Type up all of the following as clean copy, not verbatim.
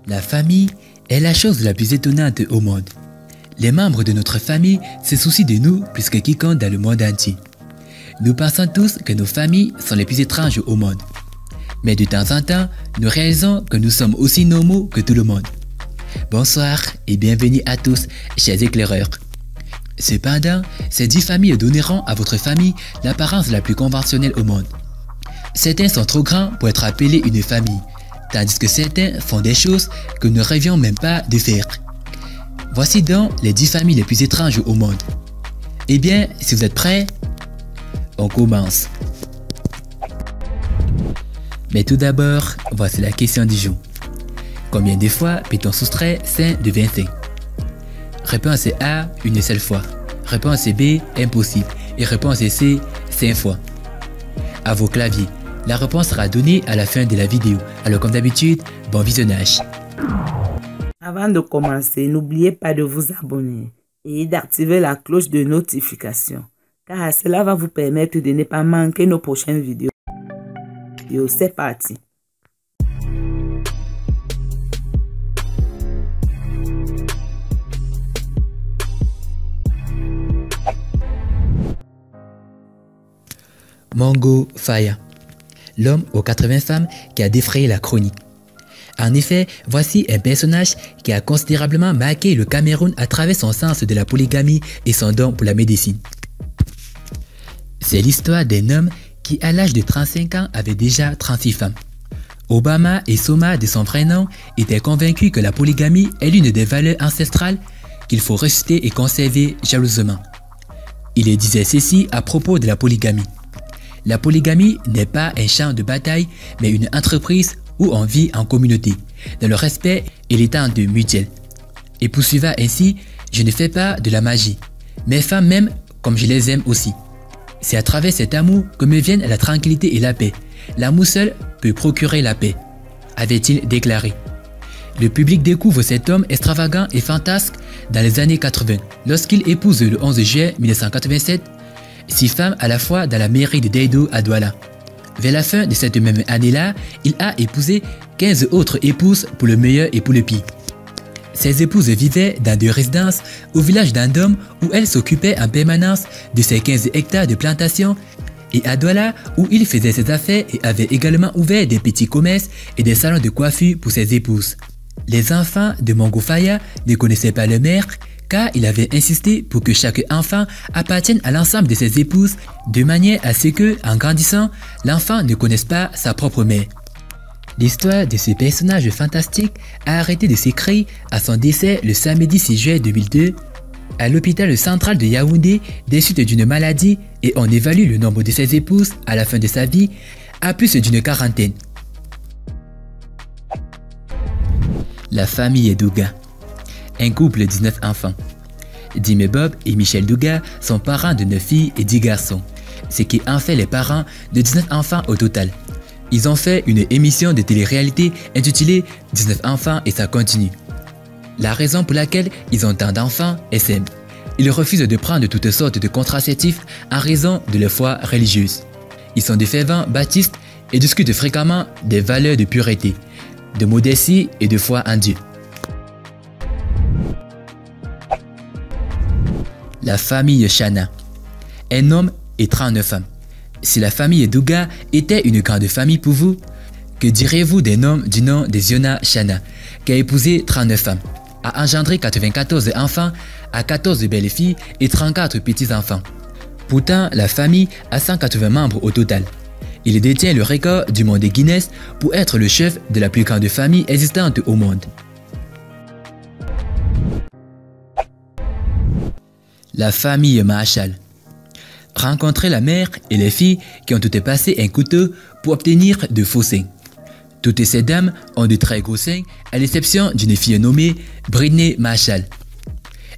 La famille est la chose la plus étonnante au monde. Les membres de notre famille se soucient de nous plus que quiconque dans le monde entier. Nous pensons tous que nos familles sont les plus étranges au monde. Mais de temps en temps, nous réalisons que nous sommes aussi normaux que tout le monde. Bonsoir et bienvenue à tous, chers éclaireurs. Cependant, ces 10 familles donneront à votre famille l'apparence la plus conventionnelle au monde. Certains sont trop grands pour être appelés une famille, tandis que certains font des choses que nous ne rêvions même pas de faire. Voici donc les 10 familles les plus étranges au monde. Eh bien, si vous êtes prêts, on commence. Mais tout d'abord, voici la question du jour. Combien de fois peut-on soustraire 5 de 25? Réponse A, une seule fois. Réponse B, impossible. Et réponse C, 5 fois. À vos claviers. La réponse sera donnée à la fin de la vidéo. Alors comme d'habitude, bon visionnage. Avant de commencer, n'oubliez pas de vous abonner et d'activer la cloche de notification, car cela va vous permettre de ne pas manquer nos prochaines vidéos. C'est parti. Mongo Faya, l'homme aux 80 femmes qui a défrayé la chronique. En effet, voici un personnage qui a considérablement marqué le Cameroun à travers son sens de la polygamie et son don pour la médecine. C'est l'histoire d'un homme qui, à l'âge de 35 ans, avait déjà 36 femmes. Obama et Soma, de son vrai nom, étaient convaincus que la polygamie est l'une des valeurs ancestrales qu'il faut ressusciter et conserver jalousement. Il disait ceci à propos de la polygamie. La polygamie n'est pas un champ de bataille, mais une entreprise où on vit en communauté, dans le respect et l'étente mutuelle. Et poursuivant ainsi, je ne fais pas de la magie. Mes femmes m'aiment comme je les aime aussi. C'est à travers cet amour que me viennent la tranquillité et la paix. L'amour seul peut procurer la paix, avait-il déclaré. Le public découvre cet homme extravagant et fantasque dans les années 80, lorsqu'il épouse le 11 juillet 1987 6 femmes à la fois dans la mairie de Deido à Douala. Vers la fin de cette même année-là, il a épousé 15 autres épouses pour le meilleur et pour le pire. Ces épouses vivaient dans des résidences au village d'Andom où elles s'occupaient en permanence de ses 15 hectares de plantation et à Douala où il faisait ses affaires et avait également ouvert des petits commerces et des salons de coiffure pour ses épouses. Les enfants de Mongo Faya ne connaissaient pas le mère car il avait insisté pour que chaque enfant appartienne à l'ensemble de ses épouses de manière à ce que, en grandissant, l'enfant ne connaisse pas sa propre mère. L'histoire de ce personnage fantastique a arrêté de s'écrire à son décès le samedi 6 juillet 2002 à l'hôpital central de Yaoundé des suites d'une maladie et on évalue le nombre de ses épouses à la fin de sa vie à plus d'une quarantaine. La famille Douga. Un couple de 19 enfants. Dim Bob et Michel Douga sont parents de 9 filles et 10 garçons, ce qui en fait les parents de 19 enfants au total. Ils ont fait une émission de télé-réalité intitulée 19 enfants et ça continue. La raison pour laquelle ils ont tant d'enfants est simple. Ils refusent de prendre toutes sortes de contraceptifs en raison de leur foi religieuse. Ils sont des fervents baptistes et discutent fréquemment des valeurs de pureté, de modestie et de foi en Dieu. La famille Chana. Un homme et 39 femmes. Si la famille Douga était une grande famille pour vous, que direz-vous d'un homme du nom de Ziona Chana, qui a épousé 39 femmes, a engendré 94 enfants, a 14 belles filles et 34 petits-enfants. Pourtant, la famille a 180 membres au total. Il détient le record du monde Guinness pour être le chef de la plus grande famille existante au monde. La famille Marshall. Rencontrer la mère et les filles qui ont toutes passé un couteau pour obtenir de faux seins. Toutes ces dames ont de très gros seins, à l'exception d'une fille nommée Britney Marshall.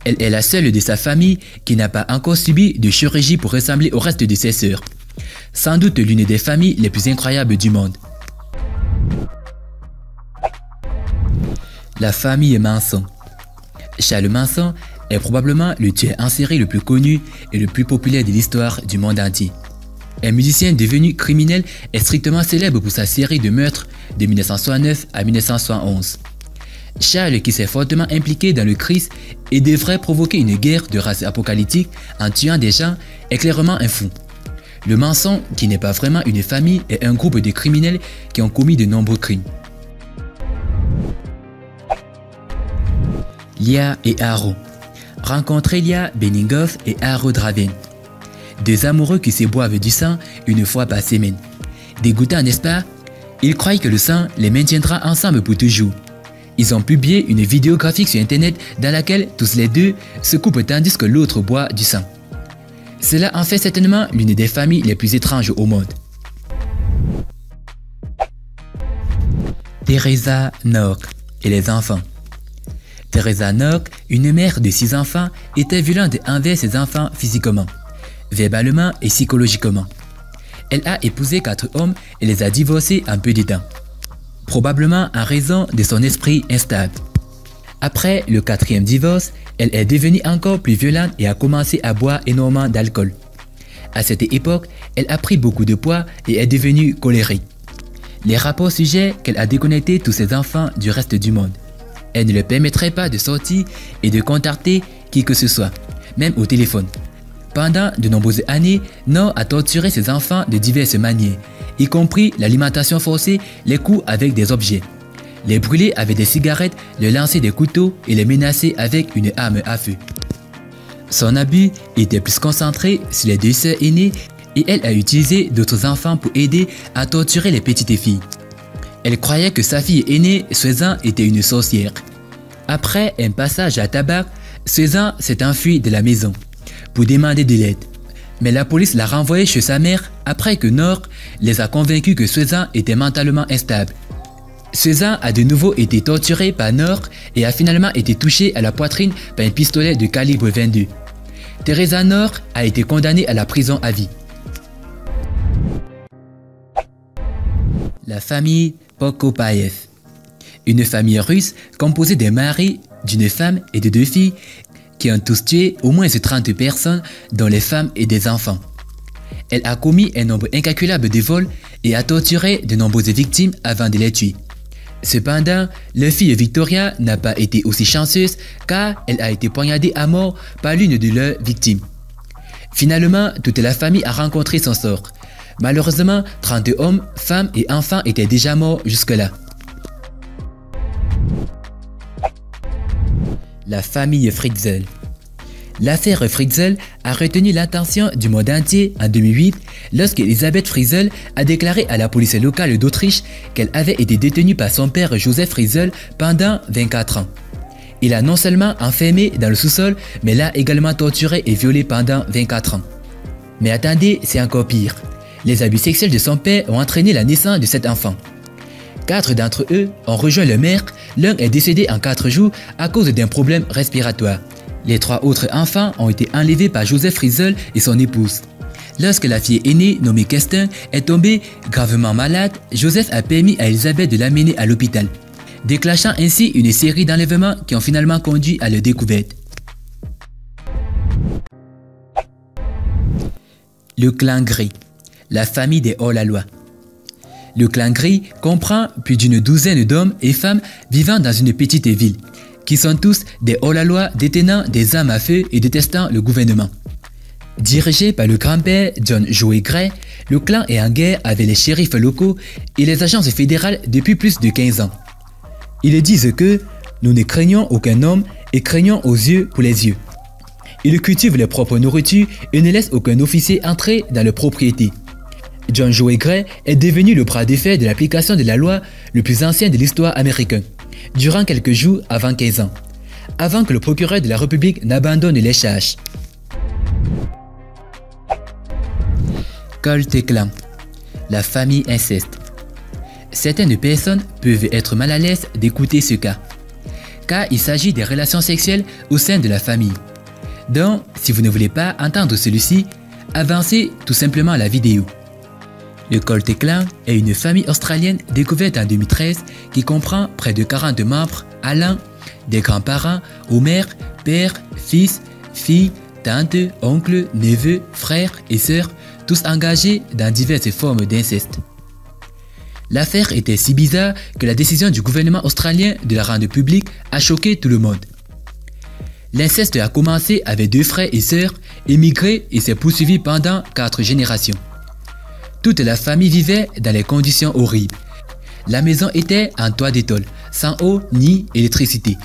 Elle est la seule de sa famille qui n'a pas encore subi de chirurgie pour ressembler au reste de ses sœurs. Sans doute l'une des familles les plus incroyables du monde. La famille Manson. Charles Manson est probablement le tueur en série le plus connu et le plus populaire de l'histoire du monde entier. Un musicien devenu criminel est strictement célèbre pour sa série de meurtres de 1969 à 1971. Charles, qui s'est fortement impliqué dans le Christ et devrait provoquer une guerre de race apocalyptique en tuant des gens, est clairement un fou. Le Manson, qui n'est pas vraiment une famille, est un groupe de criminels qui ont commis de nombreux crimes. Lia et Arrow. Rencontrez Lia Benningoff et Arrow Draven. Deux amoureux qui se boivent du sang une fois par semaine. Dégoûtant, n'est-ce pas? Ils croient que le sang les maintiendra ensemble pour toujours. Ils ont publié une vidéo graphique sur internet dans laquelle tous les deux se coupent tandis que l'autre boit du sang. Cela en fait certainement l'une des familles les plus étranges au monde. Teresa Nock et les enfants. Teresa Nock, une mère de 6 enfants, était violente envers ses enfants physiquement, verbalement et psychologiquement. Elle a épousé 4 hommes et les a divorcés en peu de temps, probablement en raison de son esprit instable. Après le 4e divorce, elle est devenue encore plus violente et a commencé à boire énormément d'alcool. À cette époque, elle a pris beaucoup de poids et est devenue colérique. Les rapports suggèrent qu'elle a déconnecté tous ses enfants du reste du monde. Elle ne leur permettrait pas de sortir et de contacter qui que ce soit, même au téléphone. Pendant de nombreuses années, Nock a torturé ses enfants de diverses manières, y compris l'alimentation forcée, les coups avec des objets, les brûler avec des cigarettes, les lancer des couteaux et les menacer avec une arme à feu. Son abus était plus concentré sur les 2 sœurs aînées et elle a utilisé d'autres enfants pour aider à torturer les petites filles. Elle croyait que sa fille aînée, Susan, était une sorcière. Après un passage à tabac, Susan s'est enfuie de la maison pour demander de l'aide. Mais la police l'a renvoyée chez sa mère après que Nock les a convaincus que Susan était mentalement instable. Susan a de nouveau été torturée par Nock et a finalement été touchée à la poitrine par un pistolet de calibre 22. Teresa Nock a été condamnée à la prison à vie. La famille Pokopaev. Une famille russe composée d'un mari, d'une femme et de 2 filles qui ont tous tué au moins 30 personnes, dont les femmes et des enfants. Elle a commis un nombre incalculable de vols et a torturé de nombreuses victimes avant de les tuer. Cependant, leur fille Victoria n'a pas été aussi chanceuse car elle a été poignardée à mort par l'une de leurs victimes. Finalement, toute la famille a rencontré son sort. Malheureusement, 30 hommes, femmes et enfants étaient déjà morts jusque-là. La famille Fritzl. L'affaire Fritzl a retenu l'attention du monde entier en 2008 lorsque Elisabeth Fritzl a déclaré à la police locale d'Autriche qu'elle avait été détenue par son père Joseph Fritzl pendant 24 ans. Il l'a non seulement enfermée dans le sous-sol, mais l'a également torturée et violée pendant 24 ans. Mais attendez, c'est encore pire. Les abus sexuels de son père ont entraîné la naissance de 7 enfants. 4 d'entre eux ont rejoint leur mère, l'un est décédé en 4 jours à cause d'un problème respiratoire. Les 3 autres enfants ont été enlevés par Joseph Fritzl et son épouse. Lorsque la fille aînée, nommée Kerstin, est tombée gravement malade, Joseph a permis à Elisabeth de l'amener à l'hôpital, déclenchant ainsi une série d'enlèvements qui ont finalement conduit à leur découverte. Le clan gris. La famille des hors-la-loi. Le clan gris comprend plus d'une douzaine d'hommes et femmes vivant dans une petite ville, qui sont tous des hors-la-loi détenant des armes à feu et détestant le gouvernement. Dirigé par le grand-père John Joey Gray, le clan est en guerre avec les shérifs locaux et les agences fédérales depuis plus de 15 ans. Ils disent que nous ne craignons aucun homme et craignons aux yeux pour les yeux. Ils cultivent leur propre nourriture et ne laissent aucun officier entrer dans leur propriété. John Joey Gray est devenu le bras de fer de l'application de la loi le plus ancien de l'histoire américaine, durant quelques jours avant 15 ans, avant que le procureur de la République n'abandonne les charges. Culte clan. La famille inceste. Certaines personnes peuvent être mal à l'aise d'écouter ce cas, car il s'agit des relations sexuelles au sein de la famille. Donc, si vous ne voulez pas entendre celui-ci, avancez tout simplement la vidéo. Le Culte Clan est une famille australienne découverte en 2013 qui comprend près de 40 membres allant des grands-parents aux mères, pères, fils, filles, tantes, oncles, neveux, frères et sœurs, tous engagés dans diverses formes d'inceste. L'affaire était si bizarre que la décision du gouvernement australien de la rendre publique a choqué tout le monde. L'inceste a commencé avec 2 frères et sœurs émigrés et s'est poursuivi pendant 4 générations. Toute la famille vivait dans des conditions horribles. La maison était en toit de tôle, sans eau ni électricité.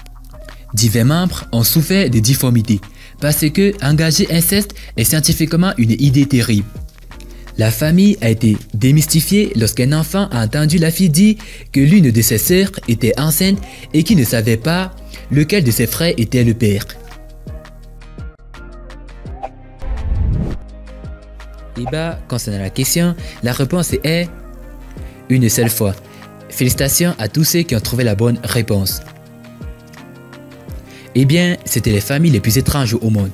Divers membres ont souffert de difformités parce que engager inceste est scientifiquement une idée terrible. La famille a été démystifiée lorsqu'un enfant a entendu la fille dire que l'une de ses sœurs était enceinte et qu'il ne savait pas lequel de ses frères était le père. Et concernant la question, la réponse est une seule fois. Félicitations à tous ceux qui ont trouvé la bonne réponse. Eh bien, c'était les familles les plus étranges au monde.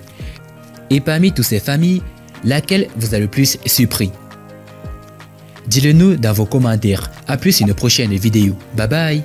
Et parmi toutes ces familles, laquelle vous a le plus surpris? Dites-le nous dans vos commentaires. A plus une prochaine vidéo. Bye bye.